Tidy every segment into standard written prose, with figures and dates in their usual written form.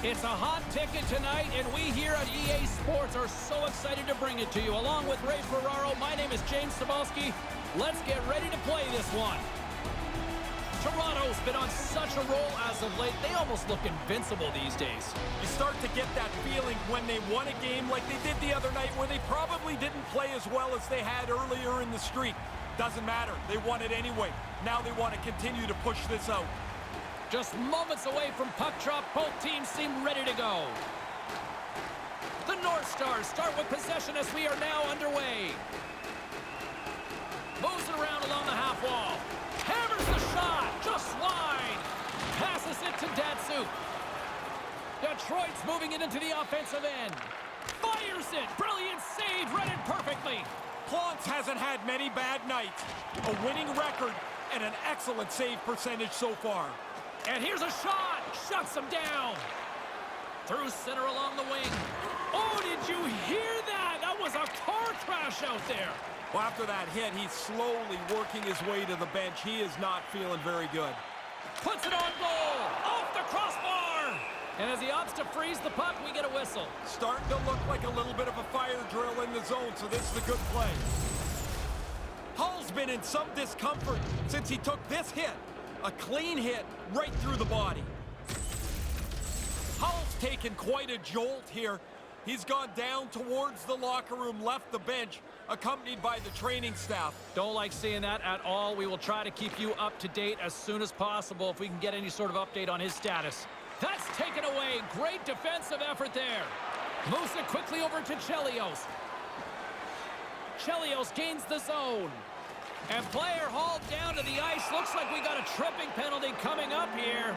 It's a hot ticket tonight, and we here at EA Sports are so excited to bring it to you. Along with Ray Ferraro, my name is James Cebulski. Let's get ready to play this one. Toronto's been on such a roll as of late, they almost look invincible these days. You start to get that feeling when they won a game like they did the other night, where they probably didn't play as well as they had earlier in the streak. Doesn't matter. They won it anyway. Now they want to continue to push this out. Just moments away from puck drop, both teams seem ready to go. The North Stars start with possession as we are now underway. Moves it around along the half wall. Hammers the shot, just wide. Passes it to Datsuk. Detroit's moving it into the offensive end. Fires it, brilliant save, read it perfectly. Plants hasn't had many bad nights. A winning record and an excellent save percentage so far. And here's a shot, shuts him down. Through center along the wing. Oh, did you hear that? That was a car crash out there. Well, after that hit, he's slowly working his way to the bench. He is not feeling very good. Puts it on goal, off the crossbar. And as he opts to freeze the puck, we get a whistle. Starting to look like a little bit of a fire drill in the zone, so this is a good play. Hull's been in some discomfort since he took this hit. A clean hit right through the body. Hull's taken quite a jolt here. He's gone down towards the locker room, left the bench, accompanied by the training staff. Don't like seeing that at all. We will try to keep you up to date as soon as possible if we can get any sort of update on his status. That's taken away. Great defensive effort there. Moves it quickly over to Chelios. Chelios gains the zone. And player hauled down to the ice. Looks like we got a tripping penalty coming up here.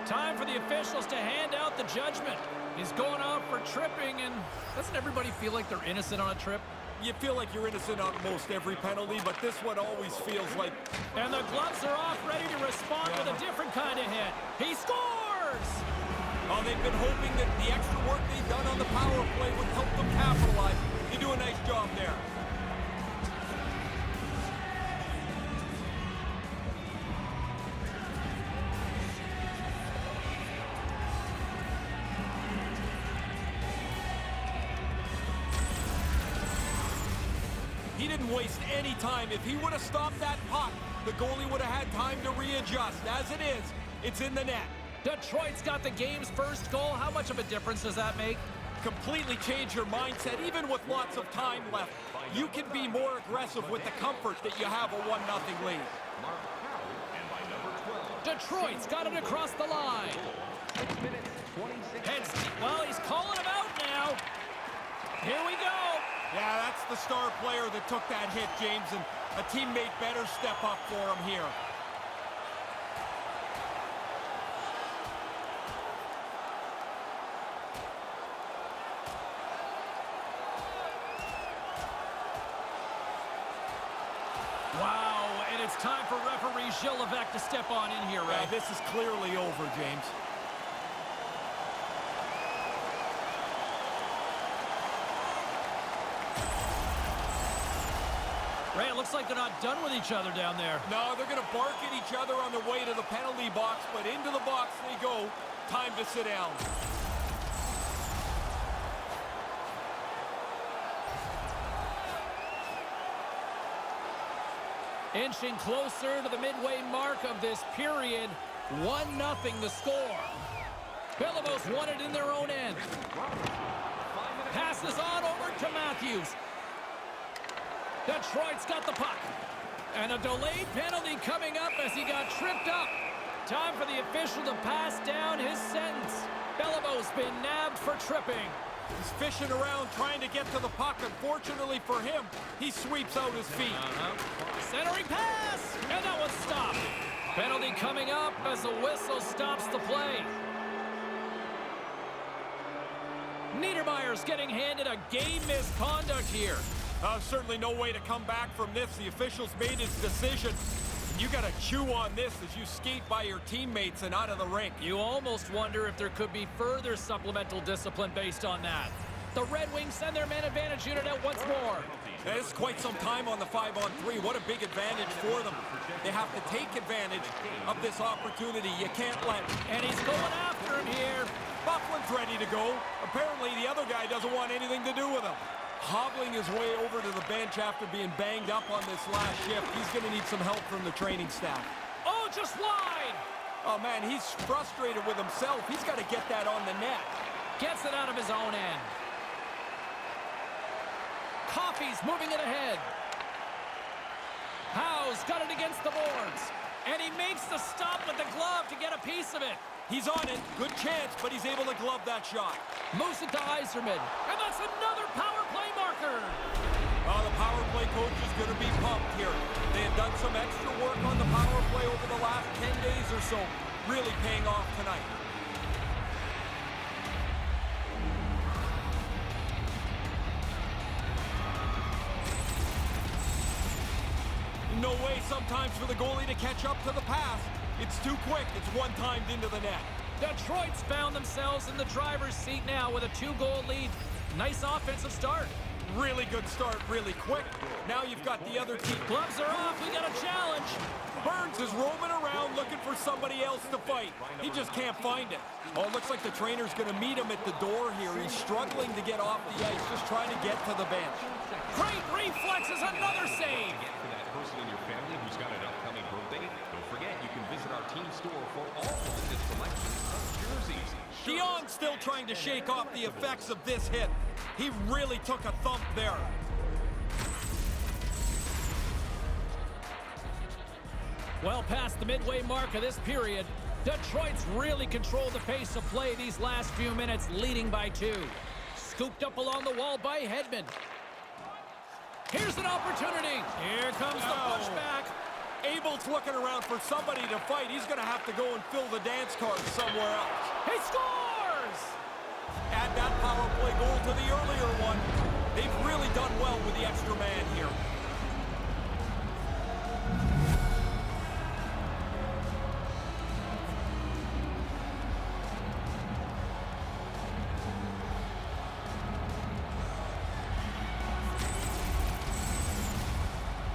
Time for the officials to hand out the judgment. He's going out for tripping, and doesn't everybody feel like they're innocent on a trip? You feel like you're innocent on most every penalty, but this one always feels like... And the gloves are off, ready to respond with a different kind of hit. He scores! Oh, they've been hoping that the extra work they've done on the power play would help them capitalize. They do a nice job there. He didn't waste any time. If he would have stopped that puck, the goalie would have had time to readjust. As it is, it's in the net. Detroit's got the game's first goal. How much of a difference does that make? Completely change your mindset, even with lots of time left. You can be more aggressive with the comfort that you have a 1-0 lead. Detroit's got it across the line. Heads, well, he's calling him out now. Here we go. Yeah, that's the star player that took that hit, James, and a teammate better step up for him here. Wow, and it's time for referee Gilles Levesque to step on in here, Ray. Yeah, this is clearly over, James. Ray, it looks like they're not done with each other down there. No, they're going to bark at each other on their way to the penalty box, but into the box they go. Time to sit down. Inching closer to the midway mark of this period. 1-0 the score. Bellavos won it in their own end. Passes on over to Matthews. Detroit's got the puck. And a delayed penalty coming up as he got tripped up. Time for the official to pass down his sentence. Bellavos been nabbed for tripping. He's fishing around trying to get to the puck. Unfortunately for him, he sweeps out his feet. Centering pass! And that one's stopped. Penalty coming up as the whistle stops the play. Niedermayer's getting handed a game misconduct here. Certainly no way to come back from this. The officials made his decision. You got to chew on this as you skate by your teammates and out of the rink. You almost wonder if there could be further supplemental discipline based on that. The Red Wings send their man advantage unit out once more. This is quite some time on the 5-on-3. What a big advantage for them. They have to take advantage of this opportunity. You can't let... And he's going after him here. Bufflin's ready to go. Apparently, the other guy doesn't want anything to do with him. Hobbling his way over to the bench after being banged up on this last shift. He's going to need some help from the training staff. Oh, just wide! Oh, man, he's frustrated with himself. He's got to get that on the net. Gets it out of his own end. Coffey's moving it ahead. Howe's got it against the boards. And he makes the stop with the glove to get a piece of it. He's on it. Good chance, but he's able to glove that shot. Moves it to Yzerman. And that's another power play marker. Oh, the power play coach is going to be pumped here. They have done some extra work on the power play over the last 10 days or so. Really paying off tonight. No way sometimes for the goalie to catch up to the pass. It's too quick. It's one-timed into the net. Detroit's found themselves in the driver's seat now with a 2-goal lead. Nice offensive start. Really good start, really quick. Now you've got the other team. Gloves are off. We got a challenge. Burns is roaming around looking for somebody else to fight. He just can't find it. Oh, it looks like the trainer's going to meet him at the door here. He's struggling to get off the ice, just trying to get to the bench. Great reflexes, another save. For that person in your family who's got an upcoming birthday, don't forget you can visit our team store for all of the selection of jerseys. Dion's still trying to shake off the effects of this hit. He really took a thump there. Well past the midway mark of this period, Detroit's really controlled the pace of play these last few minutes, leading by 2. Scooped up along the wall by Hedman. Here's an opportunity. Here comes the pushback. Abel's looking around for somebody to fight. He's going to have to go and fill the dance card somewhere else. He scores! Add that power play goal to the earlier one. They've really done well with the extra man here.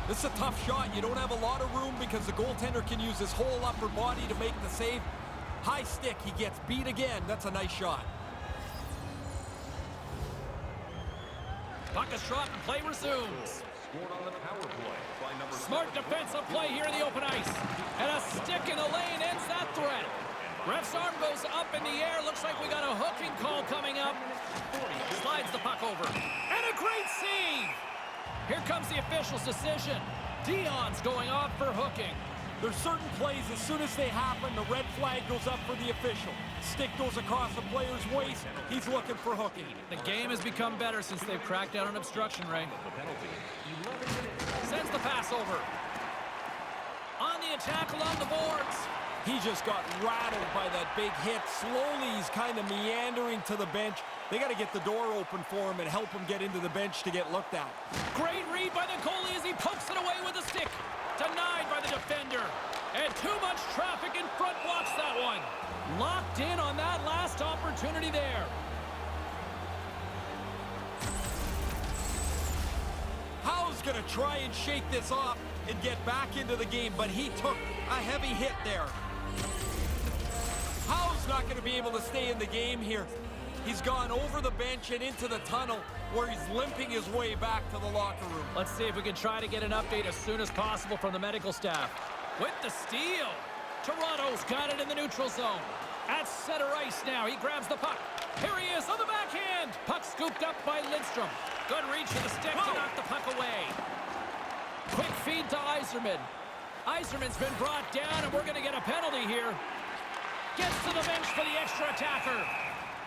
This is a tough shot. You don't have a lot of room because the goaltender can use his whole upper body to make the save. High stick, he gets beat again. That's a nice shot. Puck is dropped and play resumes. Smart defensive play here in the open ice. And a stick in the lane ends that threat. Ref's arm goes up in the air. Looks like we got a hooking call coming up. Slides the puck over. And a great save! Here comes the official's decision. Dion's going off for hooking. There's certain plays, as soon as they happen, the red flag goes up for the official. Stick goes across the player's waist. He's looking for hooking. The game has become better since they've cracked down on obstruction, Ray. Sends the pass over. On the attack along the boards. He just got rattled by that big hit. Slowly, he's kind of meandering to the bench. They got to get the door open for him and help him get into the bench to get looked at. Great read by the goalie as he pokes it away with a stick. Denied by the defender. And too much traffic in front blocks that one. Locked in on that last opportunity there. Howe's going to try and shake this off and get back into the game, but he took a heavy hit there. Howe's not going to be able to stay in the game here. He's gone over the bench and into the tunnel where he's limping his way back to the locker room. Let's see if we can try to get an update as soon as possible from the medical staff. With the steal. Toronto's got it in the neutral zone. At center ice now. He grabs the puck. Here he is on the backhand. Puck scooped up by Lidstrom. Good reach of the stick to knock the puck away. Quick feed to Yzerman. Yzerman's been brought down, and we're going to get a penalty here. Gets to the bench for the extra attacker.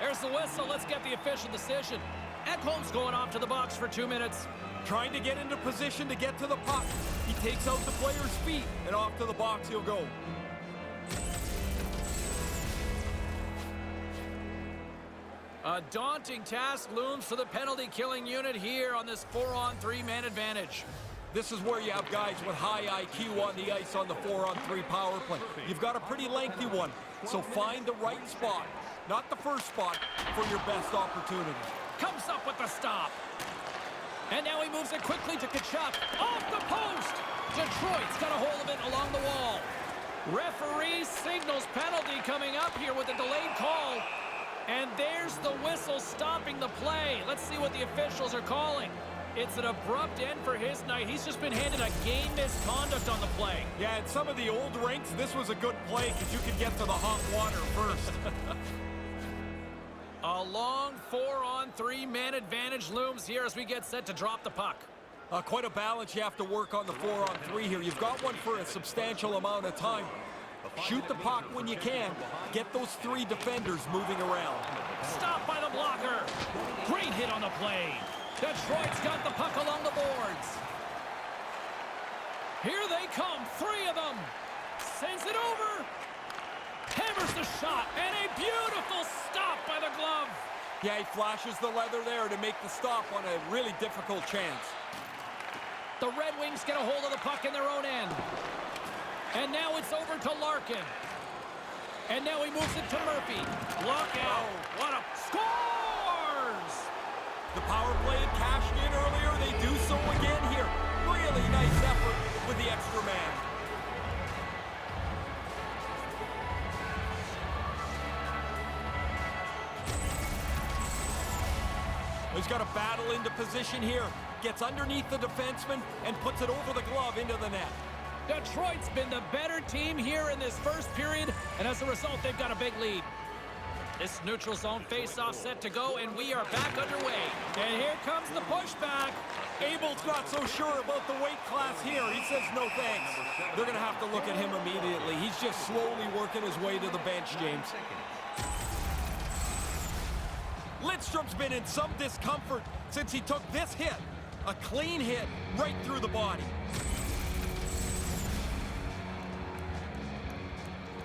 There's the whistle. Let's get the official decision. Ekholm's going off to the box for 2 minutes. Trying to get into position to get to the puck. He takes out the player's feet, and off to the box he'll go. A daunting task looms for the penalty-killing unit here on this 4-on-3 man advantage. This is where you have guys with high IQ on the ice on the 4-on-3 power play. You've got a pretty lengthy one, so find the right spot. Not the first spot, for your best opportunity. Comes up with the stop. And now he moves it quickly to Tkachuk. Off the post! Detroit's got a hold of it along the wall. Referee signals penalty coming up here with a delayed call. And there's the whistle stopping the play. Let's see what the officials are calling. It's an abrupt end for his night. He's just been handed a game misconduct on the play. Yeah, in some of the old rinks, this was a good play because you could get to the hot water first. A long 4-on-3 man advantage looms here as we get set to drop the puck. Quite a balance you have to work on the 4-on-3 here. You've got one for a substantial amount of time. Shoot the puck when you can. Get those 3 defenders moving around. Stopped by the blocker. Great hit on the play. Detroit's got the puck along the boards. Here they come, 3 of them. Sends it over. Hammers the shot, and a beautiful stop by the glove. Yeah, he flashes the leather there to make the stop on a really difficult chance. The Red Wings get a hold of the puck in their own end. And now it's over to Larkin. And now he moves it to Murphy. Look out. What a... Scores! The power play had cashed in earlier. They do so again here. Really nice effort with the extra man. He's got to battle into position here. Gets underneath the defenseman and puts it over the glove into the net. Detroit's been the better team here in this first period, and as a result, they've got a big lead. This neutral zone face-off set to go, and we are back underway. And here comes the pushback. Abel's not so sure about the weight class here. He says no thanks. They're going to have to look at him immediately. He's just slowly working his way to the bench, James. Lidstrom's been in some discomfort since he took this hit. A clean hit right through the body.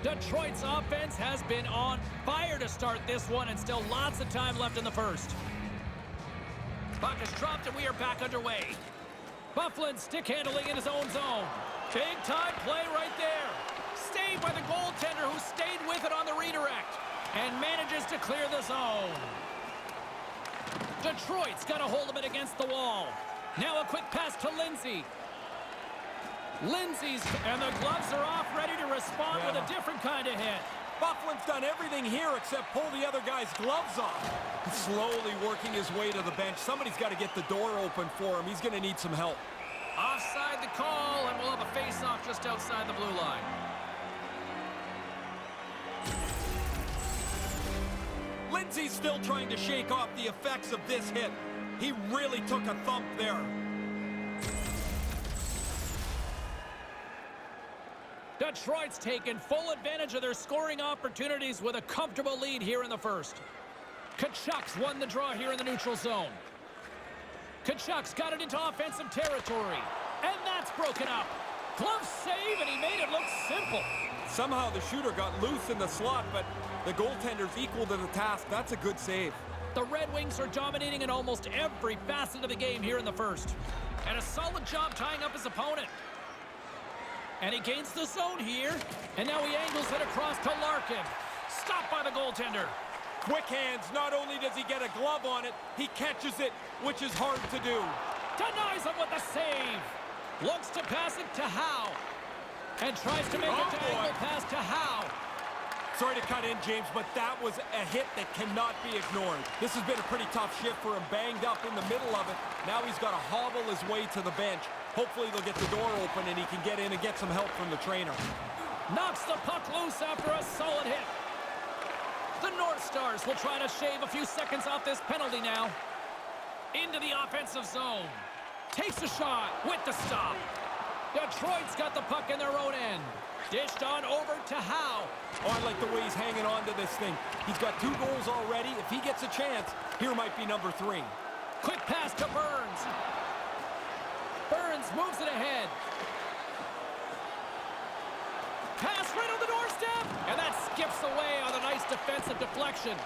Detroit's offense has been on fire to start this one, and still lots of time left in the first. Puck is dropped, and we are back underway. Bufflin stick handling in his own zone. Big time play right there. Saved by the goaltender, who stayed with it on the redirect and manages to clear the zone. Detroit's got a hold of it against the wall. Now a quick pass to Lindsay. Lindsay's, and the gloves are off, ready to respond with a different kind of hit. Bufflin's done everything here except pull the other guy's gloves off. He's slowly working his way to the bench. Somebody's got to get the door open for him. He's going to need some help. Offside the call, and we'll have a face-off just outside the blue line. Lindsay's still trying to shake off the effects of this hit. He really took a thump there. Detroit's taken full advantage of their scoring opportunities with a comfortable lead here in the first. Tkachuk's won the draw here in the neutral zone. Tkachuk's got it into offensive territory. And that's broken up. Glove save, and he made it look simple. Somehow the shooter got loose in the slot, but the goaltender's equal to the task. That's a good save. The Red Wings are dominating in almost every facet of the game here in the first. And a solid job tying up his opponent. And he gains the zone here. And now he angles it across to Larkin. Stopped by the goaltender. Quick hands. Not only does he get a glove on it, he catches it, which is hard to do. Denies him with the save. Looks to pass it to Howe. And tries to make a diagonal pass to Howe. Sorry to cut in, James, but that was a hit that cannot be ignored. This has been a pretty tough shift for him, banged up in the middle of it. Now he's got to hobble his way to the bench. Hopefully they'll get the door open and he can get in and get some help from the trainer. Knocks the puck loose after a solid hit. The North Stars will try to shave a few seconds off this penalty now. Into the offensive zone. Takes a shot with the stop. Detroit's got the puck in their own end. Dished on over to Howe. Oh, I like the way he's hanging on to this thing. He's got 2 goals already. If he gets a chance, here might be number 3. Quick pass to Burns. Burns moves it ahead. Pass right on the doorstep. And that skips away on a nice defensive deflection.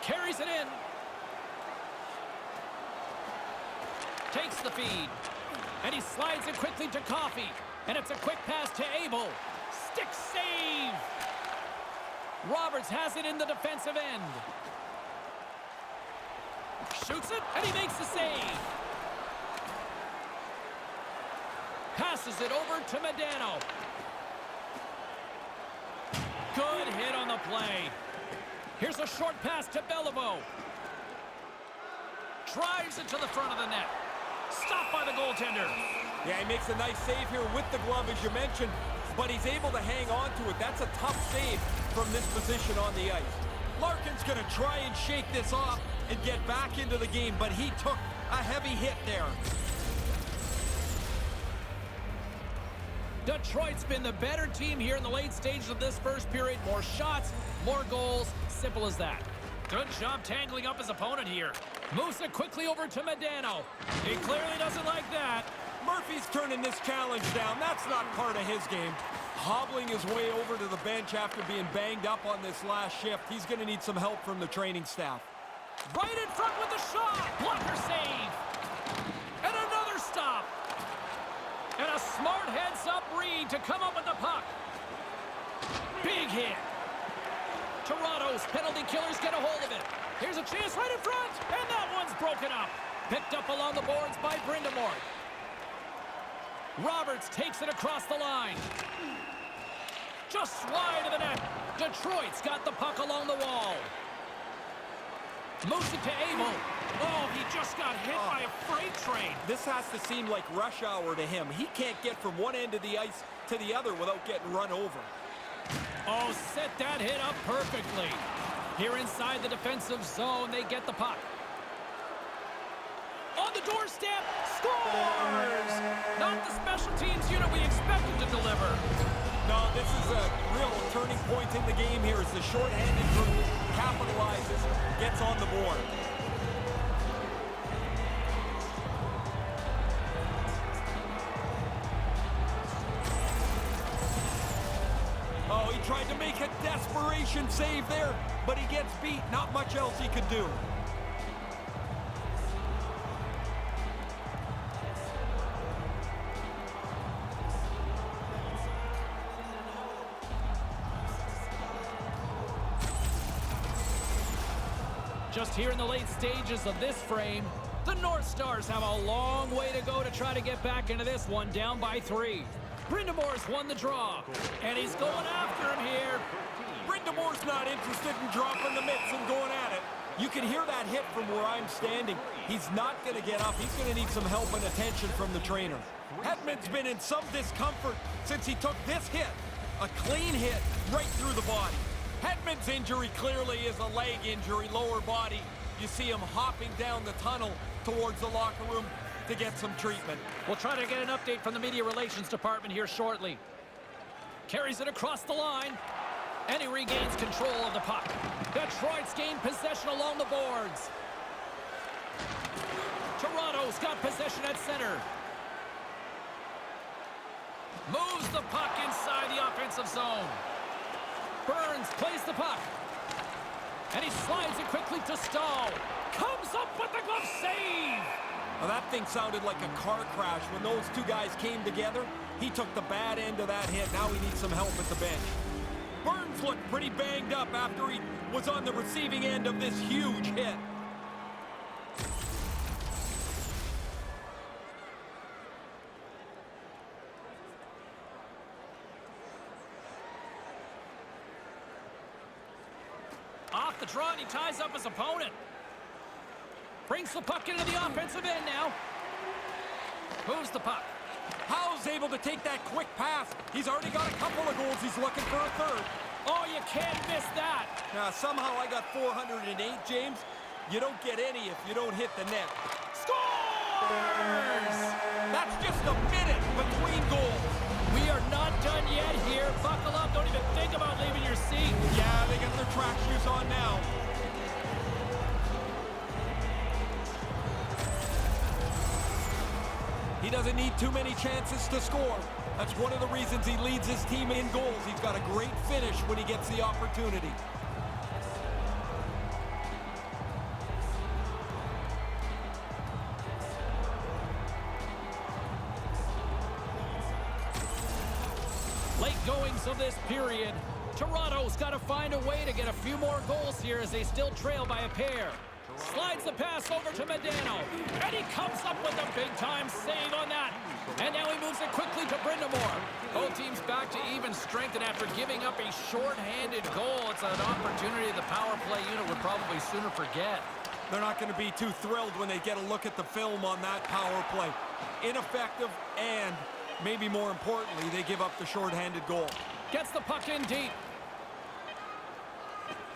Carries it in. Takes the feed. And he slides it quickly to Coffey. And it's a quick pass to Abel. Stick save. Roberts has it in the defensive end. Shoots it, and he makes the save. Passes it over to Medano. Good hit on the play. Here's a short pass to Beliveau. Drives it to the front of the net. Stopped by the goaltender. Yeah, he makes a nice save here with the glove, as you mentioned, but he's able to hang on to it. That's a tough save from this position on the ice. Larkin's going to try and shake this off and get back into the game, but he took a heavy hit there. Detroit's been the better team here in the late stages of this first period. More shots, more goals. Simple as that. Good job tangling up his opponent here. Moves it quickly over to Medano. He clearly doesn't like that. Murphy's turning this challenge down. That's not part of his game. Hobbling his way over to the bench after being banged up on this last shift. He's going to need some help from the training staff. Right in front with the shot. Blocker save. And another stop. And a smart heads-up read to come up with the puck. Big hit. Toronto's penalty killers get a hold of it. Here's a chance right in front. And that one's broken up. Picked up along the boards by Brind'Amour. Roberts takes it across the line. Just wide of the net. Detroit's got the puck along the wall. Moves it to Abel. Oh, he just got hit by a freight train. This has to seem like rush hour to him. He can't get from one end of the ice to the other without getting run over. Oh, set that hit up perfectly. Here inside the defensive zone, they get the puck. On the doorstep, scores! Not the special teams unit we expected to deliver. No, this is a real turning point in the game here as the shorthanded group capitalizes, gets on the board. Oh, he tried to make a desperation save there, but he gets beat. Not much else he could do. Just here in the late stages of this frame, the North Stars have a long way to go to try to get back into this one, down by 3. Brind'Amour's won the draw, and he's going after him here. Brind'Amour's not interested in dropping the mitts and going at it. You can hear that hit from where I'm standing. He's not going to get up. He's going to need some help and attention from the trainer. Hedman's been in some discomfort since he took this hit. A clean hit right through the body. Hedman's injury clearly is a leg injury, lower body. You see him hopping down the tunnel towards the locker room to get some treatment. We'll try to get an update from the media relations department here shortly. Carries it across the line, and he regains control of the puck. Detroit's gained possession along the boards. Toronto's got possession at center. Moves the puck inside the offensive zone. Burns plays the puck. And he slides it quickly to Stahl. Comes up with the glove save. Well, that thing sounded like a car crash when those two guys came together. He took the bad end of that hit. Now he needs some help at the bench. Burns looked pretty banged up after he was on the receiving end of this huge hit. Off the draw, and he ties up his opponent. Brings the puck into the offensive end now. Moves the puck. Howe's able to take that quick pass. He's already got a couple of goals. He's looking for a third. Oh, you can't miss that. Now, somehow I got 408, James. You don't get any if you don't hit the net. Scores! That's just a minute between goals. We are not done yet here. Buckle up. Don't even think about leaving your seat. Yeah, they got their track shoes on now. He doesn't need too many chances to score. That's one of the reasons he leads his team in goals. He's got a great finish when he gets the opportunity. Late goings of this period. Toronto's got to find a way to get a few more goals here as they still trail by a pair. Slides the pass over to Medano. And he comes up with a big-time save on that. And now he moves it quickly to Brind'Amour. Both teams back to even and strength, and after giving up a short-handed goal, it's an opportunity the power play unit would probably sooner forget. They're not going to be too thrilled when they get a look at the film on that power play. Ineffective, and maybe more importantly, they give up the short-handed goal. Gets the puck in deep.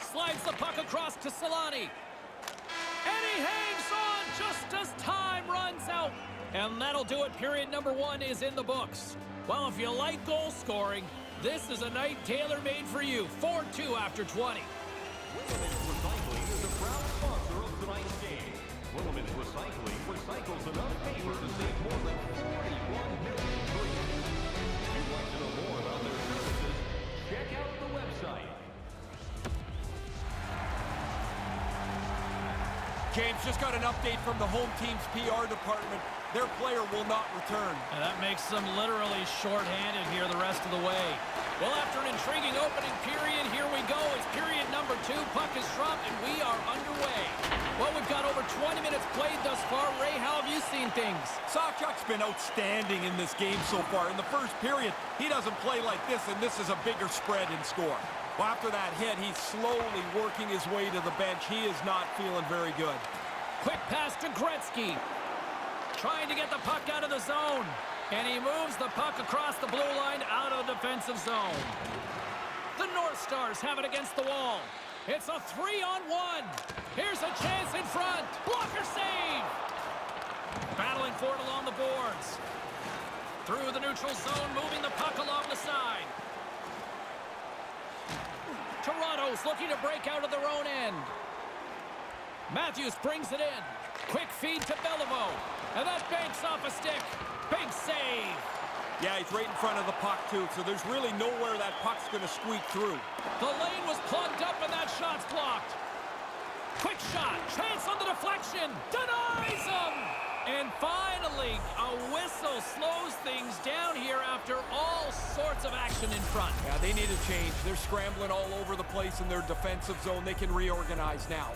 Slides the puck across to Solani. And he hangs on just as time runs out. And that'll do it. Period number 1 is in the books. Well, if you like goal scoring, this is a night tailor-made for you. 4-2 after 20. Willemans Recycling is a proud sponsor of tonight's game. Willemans Recycling recycles enough paper to save more than 41 million trees. If you'd like to know more about their services, check out the website. James, just got an update from the home team's PR department. Their player will not return. And that makes them literally short-handed here the rest of the way. Well, after an intriguing opening period, here we go. It's period number 2. Puck is dropped, and we are underway. Well, we've got over 20 minutes played thus far. Ray, how have you seen things? Sawchuk's been outstanding in this game so far. In the first period, he doesn't play like this, and this is a bigger spread in score. Well, after that hit, he's slowly working his way to the bench. He is not feeling very good. Quick pass to Gretzky. Trying to get the puck out of the zone. And he moves the puck across the blue line out of the defensive zone. The North Stars have it against the wall. It's a 3-on-1. Here's a chance in front. Blocker save. Battling for it along the boards. Through the neutral zone, moving the puck along the side. Toronto's looking to break out of their own end. Matthews brings it in. Quick feed to Beliveau. And that banks off a stick. Big save. Yeah, he's right in front of the puck, too, so there's really nowhere that puck's going to squeak through. The lane was plugged up, and that shot's blocked. Quick shot. Chance on the deflection. Denies him. And finally, a whistle slows things down here after all sorts of action in front. Yeah, they need a change. They're scrambling all over the place in their defensive zone. They can reorganize now.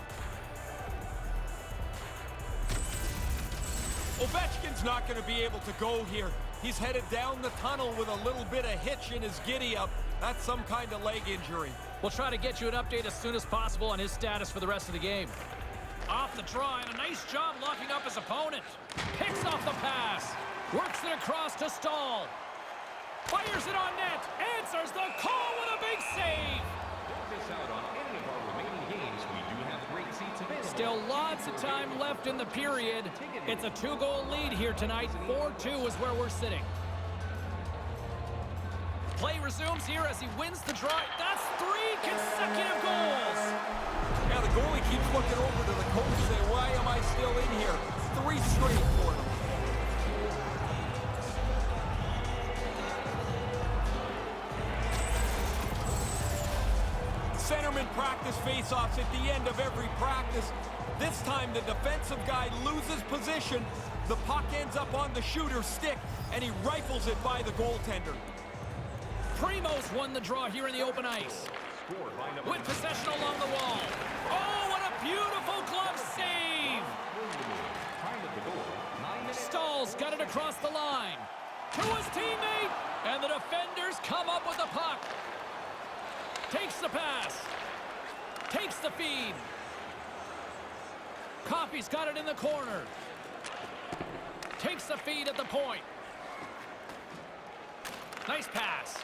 Ovechkin's not going to be able to go here. He's headed down the tunnel with a little bit of hitch in his giddy-up. That's some kind of leg injury. We'll try to get you an update as soon as possible on his status for the rest of the game. Off the draw, and a nice job locking up his opponent. Picks off the pass. Works it across to Stahl. Fires it on net. Answers the call with a big save. Don't miss out on any of our remaining games. We do have great seats available. Still lots of time left in the period. It's a 2-goal lead here tonight. 4-2 is where we're sitting. Play resumes here as he wins the draw. That's 3 consecutive goals. Yeah, the goalie keeps looking over to the coach saying, why am I still in here? 3 straight for him. Centerman practice face-offs at the end of every practice. This time the defensive guy loses position. The puck ends up on the shooter's stick, and he rifles it by the goaltender. Primo's won the draw here in the open ice. With possession along the wall. Oh, what a beautiful glove save! Stahl's got it across the line. To his teammate! And the defenders come up with the puck. Takes the pass. Takes the feed. Coffey's got it in the corner. Takes the feed at the point. Nice pass.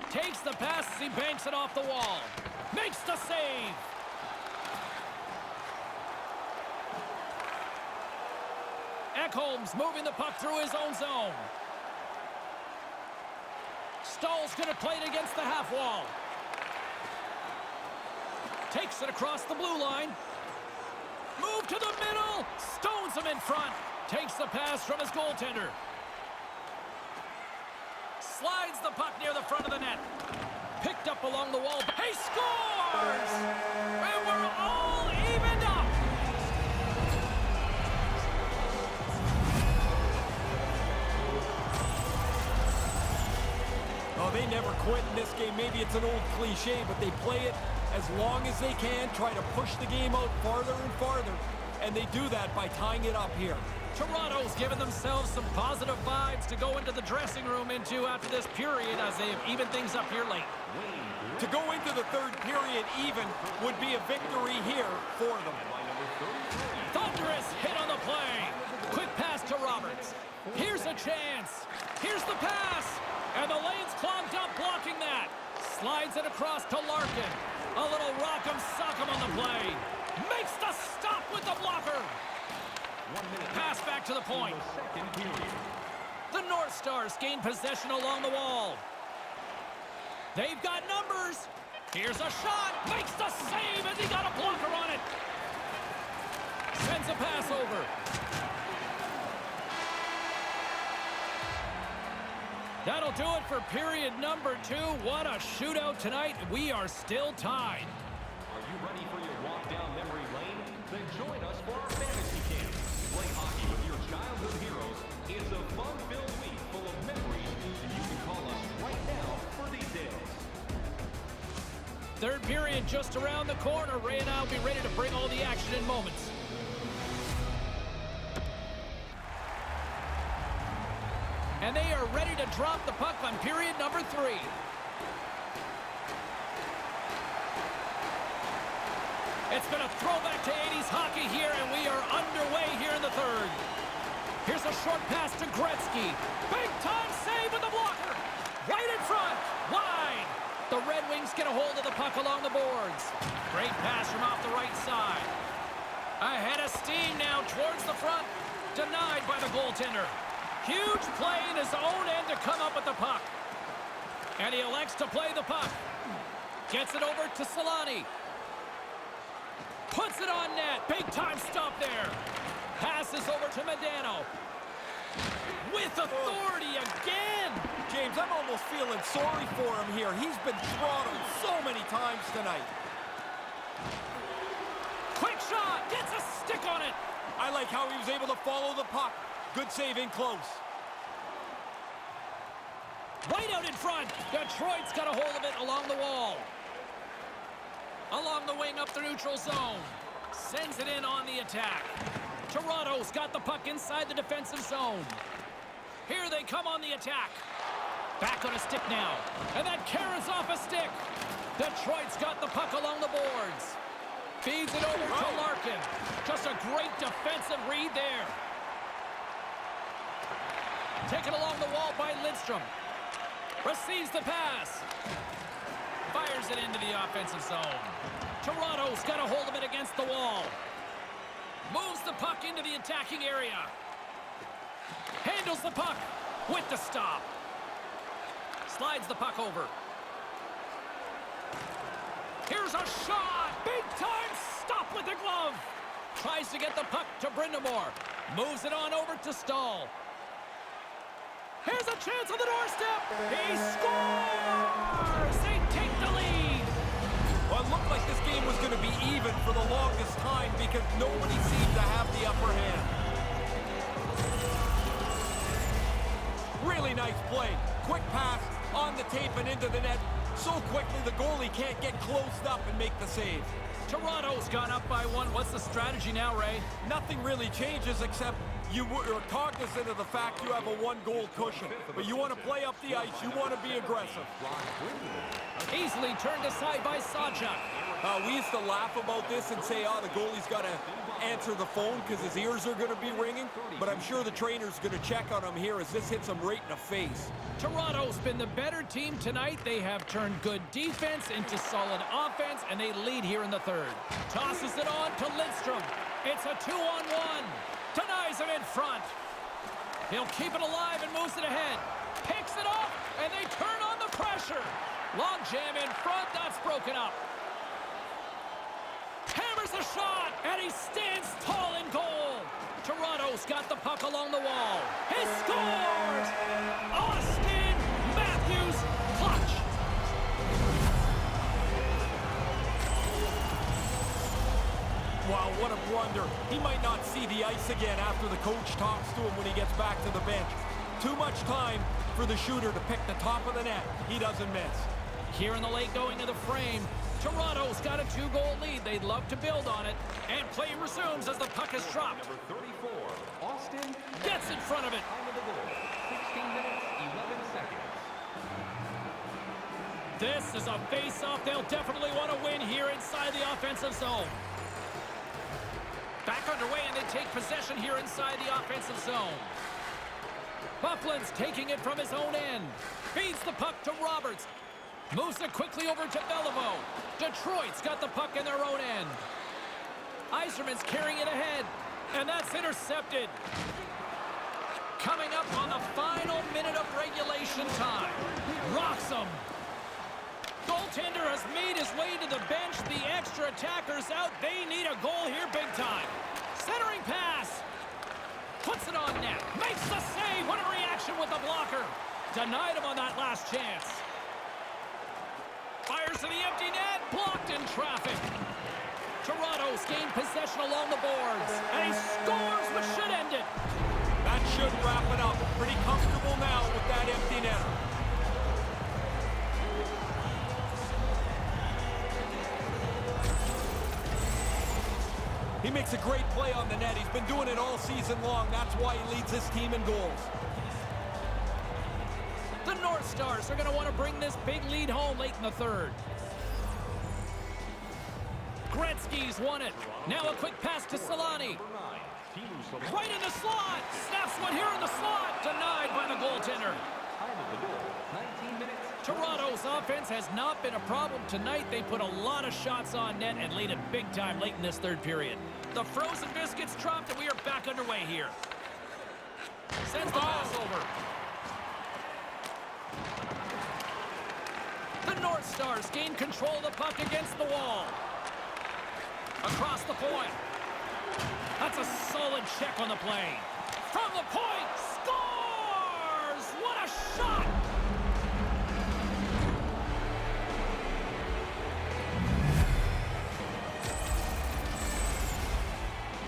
Takes the pass as he banks it off the wall. Makes the save. Ekholm's moving the puck through his own zone. Stahl's going to play it against the half wall. Takes it across the blue line. Move to the middle. Stones him in front. Takes the pass from his goaltender. Slides the puck near the front of the net. Picked up along the wall. He scores! And we're all evened up. Oh, they never quit in this game. Maybe it's an old cliche, but they play it as long as they can, try to push the game out farther and farther, and they do that by tying it up here. Toronto's given themselves some positive vibes to go into the dressing room into after this period as they have evened things up here late. To go into the third period even would be a victory here for them. Thunderous hit on the play. Quick pass to Roberts. Here's a chance. Here's the pass. And the lane's clogged up blocking that. Slides it across to Larkin. A little rock'em sock'em on the play. Makes the stop with the blocker. Pass back to the point. The North Stars gain possession along the wall. They've got numbers. Here's a shot. Makes the save as he got a blocker on it. Sends a pass over. That'll do it for period number 2. What a shootout tonight. We are still tied. Are you ready for your walk down memory lane? Then join us for our fantasy camp. Play hockey with your childhood heroes. It's a fun-filled week full of memories, and you can call us right now for details. Third period just around the corner. Ray and I will be ready to bring all the action in moments. And they are ready to drop the puck on period number 3. It's been a throwback to 80s hockey here, and we are underway here in the third. Here's a short pass to Gretzky. Big-time save with the blocker. Right in front. Wide. The Red Wings get a hold of the puck along the boards. Great pass from off the right side. Ahead of steam now towards the front. Denied by the goaltender. Huge play in his own end to come up with the puck. And he elects to play the puck. Gets it over to Solani. Puts it on net. Big time stop there. Passes over to Medano. With authority again. James, I'm almost feeling sorry for him here. He's been throttled so many times tonight. Quick shot. Gets a stick on it. I like how he was able to follow the puck. Good save in close. Right out in front. Detroit's got a hold of it along the wall. Along the wing up the neutral zone. Sends it in on the attack. Toronto's got the puck inside the defensive zone. Here they come on the attack. Back on a stick now. And that carries off a stick. Detroit's got the puck along the boards. Feeds it over to Larkin. Just a great defensive read there. Taken along the wall by Lidstrom. Receives the pass. Fires it into the offensive zone. Toronto's got a hold of it against the wall. Moves the puck into the attacking area. Handles the puck with the stop. Slides the puck over. Here's a shot. Big time stop with the glove. Tries to get the puck to Brindamore. Moves it on over to Stahl. Here's a chance on the doorstep. He scores! They take the lead. Well, it looked like this game was going to be even for the longest time because nobody seemed to have the upper hand. Really nice play. Quick pass on the tape and into the net. So quickly the goalie can't get closed up and make the save. Toronto's gone up by 1. What's the strategy now, Ray? Nothing really changes except you're cognizant of the fact you have a 1-goal cushion. But you want to play up the ice. You want to be aggressive. Easily turned aside by Sawchuk. We used to laugh about this and say, the goalie's got to answer the phone because his ears are going to be ringing. But I'm sure the trainer's going to check on him here as this hits him right in the face. Toronto's been the better team tonight. They have turned good defense into solid offense, and they lead here in the third. Tosses it on to Lidstrom. It's a 2-on-1. Denies him in front. He'll keep it alive and moves it ahead. Picks it up, and they turn on the pressure. Long jam in front. That's broken up. Hammers a shot, and he stands tall in goal. Toronto's got the puck along the wall. He scores! Austin Matthews clutch. Wow, what a blunder. He might not see the ice again after the coach talks to him when he gets back to the bench. Too much time for the shooter to pick the top of the net. He doesn't miss. Here in the late going to the frame, Toronto's got a 2-goal lead. They'd love to build on it. And play resumes as the puck is dropped. Number 34, Boston. Gets in front of it. Time of the goal, 16 minutes, 11 seconds. This is a face-off they'll definitely want to win here inside the offensive zone. Back underway, and they take possession here inside the offensive zone. Bufflin's taking it from his own end. Feeds the puck to Roberts. Moves it quickly over to Beliveau. Detroit's got the puck in their own end. Yzerman's carrying it ahead, and that's intercepted. Coming up on the final minute of regulation time. Rocks him. Goaltender has made his way to the bench. The extra attacker's out. They need a goal here big time. Centering pass. Puts it on net. Makes the save. What a reaction with the blocker. Denied him on that last chance. Fires to the empty net. Blocked in traffic. Toronto's gained possession along the boards. And he scores, but should end it. That should wrap it up. Pretty comfortable now with that empty netter. He makes a great play on the net. He's been doing it all season long. That's why he leads his team in goals. The North Stars are going to want to bring this big lead home late in the third. Gretzky's won it. Now a quick pass to Solani. Right in the slot. Snaps one here in the slot. Denied by the goaltender. Time of the goal, 19 minutes. Toronto's offense has not been a problem tonight. They put a lot of shots on net and lead it big time late in this third period. The frozen biscuits dropped, and we are back underway here. Sends the pass over. The North Stars gain control of the puck against the wall. Across the point. That's a solid check on the play. From the point, scores! What a shot!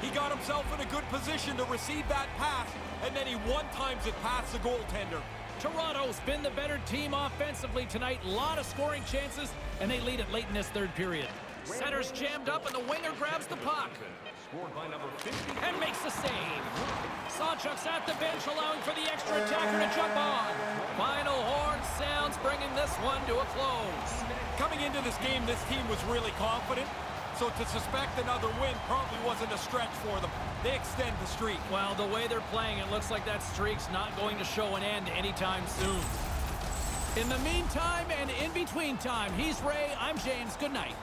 He got himself in a good position to receive that pass, and then he one-times it past the goaltender. Toronto's been the better team offensively tonight. A lot of scoring chances, and they lead it late in this third period. Center's jammed up, and the winger grabs the puck. Scored by number 50. And makes the save. Sawchuk's at the bench, allowing for the extra attacker to jump on. Final horn sounds, bringing this one to a close. Coming into this game, this team was really confident, so to suspect another win probably wasn't a stretch for them. They extend the streak. Well, the way they're playing, it looks like that streak's not going to show an end anytime soon. In the meantime and in between time, he's Ray, I'm James. Good night.